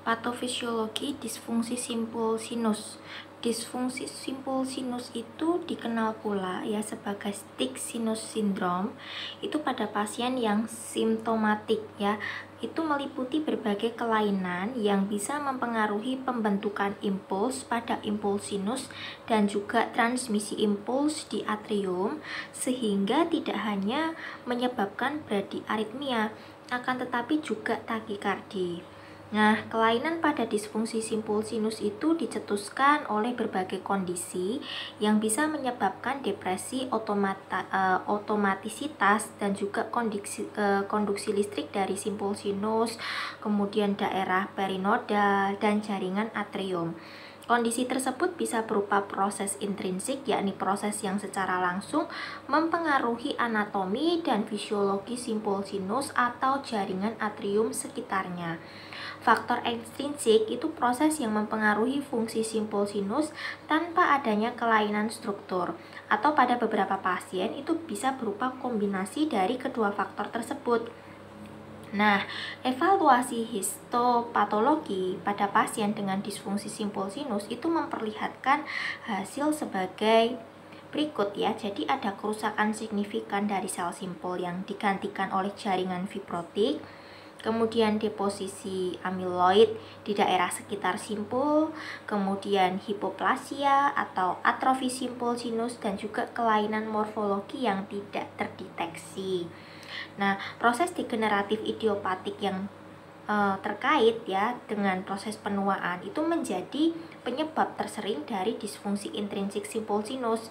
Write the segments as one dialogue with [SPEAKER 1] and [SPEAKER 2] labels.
[SPEAKER 1] Patofisiologi disfungsi simpul sinus. Disfungsi simpul sinus itu dikenal pula ya sebagai stick sinus syndrome. Itu pada pasien yang simptomatik ya. Itu meliputi berbagai kelainan yang bisa mempengaruhi pembentukan impuls pada impuls sinus dan juga transmisi impuls di atrium, sehingga tidak hanya menyebabkan bradiaritmia, akan tetapi juga takikardi. Nah, kelainan pada disfungsi simpul sinus itu dicetuskan oleh berbagai kondisi yang bisa menyebabkan depresi otomatisitas dan juga konduksi listrik dari simpul sinus, kemudian daerah perinodal dan jaringan atrium. Kondisi tersebut bisa berupa proses intrinsik, yakni proses yang secara langsung mempengaruhi anatomi dan fisiologi simpul sinus atau jaringan atrium sekitarnya. Faktor ekstrinsik itu proses yang mempengaruhi fungsi simpul sinus tanpa adanya kelainan struktur, atau pada beberapa pasien itu bisa berupa kombinasi dari kedua faktor tersebut. Nah, evaluasi histopatologi pada pasien dengan disfungsi simpul sinus itu memperlihatkan hasil sebagai berikut ya. Jadi ada kerusakan signifikan dari sel simpul yang digantikan oleh jaringan fibrotik, kemudian deposisi amiloid di daerah sekitar simpul, kemudian hipoplasia atau atrofi simpul sinus, dan juga kelainan morfologi yang tidak terdeteksi. Nah, proses degeneratif idiopatik yang terkait ya dengan proses penuaan itu menjadi penyebab tersering dari disfungsi intrinsik simpul sinus.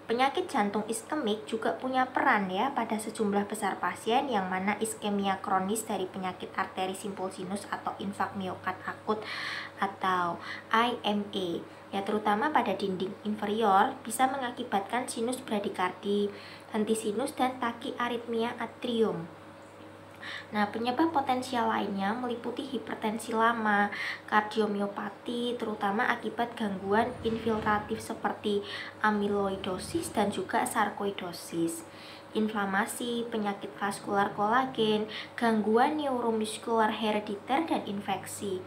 [SPEAKER 1] Penyakit jantung iskemik juga punya peran ya pada sejumlah besar pasien yang mana iskemia kronis dari penyakit arteri simpul sinus atau infak miokard akut atau IMA ya, terutama pada dinding inferior bisa mengakibatkan sinus bradikardi, henti sinus, dan takiaritmia atrium. Nah, penyebab potensial lainnya meliputi hipertensi lama, kardiomiopati, terutama akibat gangguan infiltratif seperti amiloidosis dan juga sarkoidosis, inflamasi, penyakit vaskular kolagen, gangguan neuromuskular herediter, dan infeksi.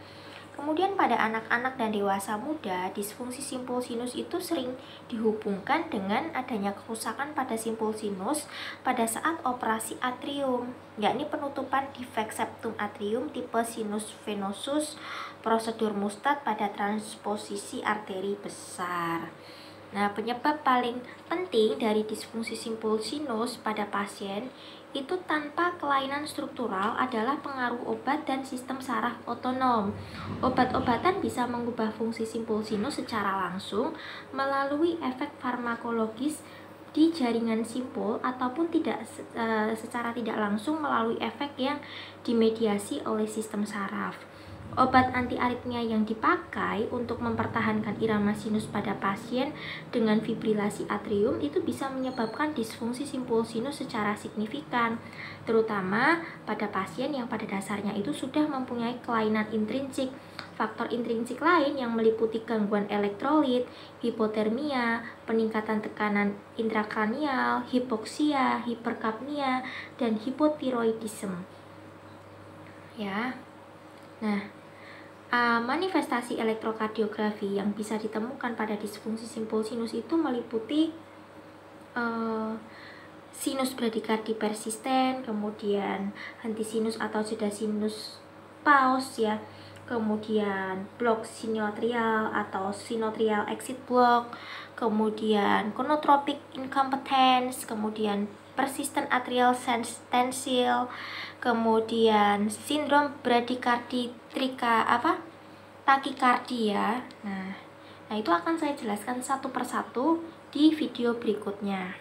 [SPEAKER 1] Kemudian pada anak-anak dan dewasa muda, disfungsi simpul sinus itu sering dihubungkan dengan adanya kerusakan pada simpul sinus pada saat operasi atrium, yakni penutupan defect septum atrium tipe sinus venosus, prosedur Mustad pada transposisi arteri besar. Nah, penyebab paling penting dari disfungsi simpul sinus pada pasien itu tanpa kelainan struktural adalah pengaruh obat dan sistem saraf otonom. Obat-obatan bisa mengubah fungsi simpul sinus secara langsung melalui efek farmakologis di jaringan simpul ataupun secara tidak langsung melalui efek yang dimediasi oleh sistem saraf. Obat antiaritmia yang dipakai untuk mempertahankan irama sinus pada pasien dengan fibrilasi atrium itu bisa menyebabkan disfungsi simpul sinus secara signifikan, terutama pada pasien yang pada dasarnya itu sudah mempunyai kelainan intrinsik. Faktor intrinsik lain yang meliputi gangguan elektrolit, hipotermia, peningkatan tekanan intrakranial, hipoksia, hiperkapnia, dan hipotiroidisme. Ya. Nah, manifestasi elektrokardiografi yang bisa ditemukan pada disfungsi simpul sinus itu meliputi sinus bradikardi persisten, kemudian henti sinus atau jeda sinus pause ya, kemudian blok sinoatrial atau sinoatrial exit block, kemudian gonotropik incompetence, kemudian persistent atrial stensil, kemudian sindrom bradikardi takikardi ya. Nah itu akan saya jelaskan satu persatu di video berikutnya.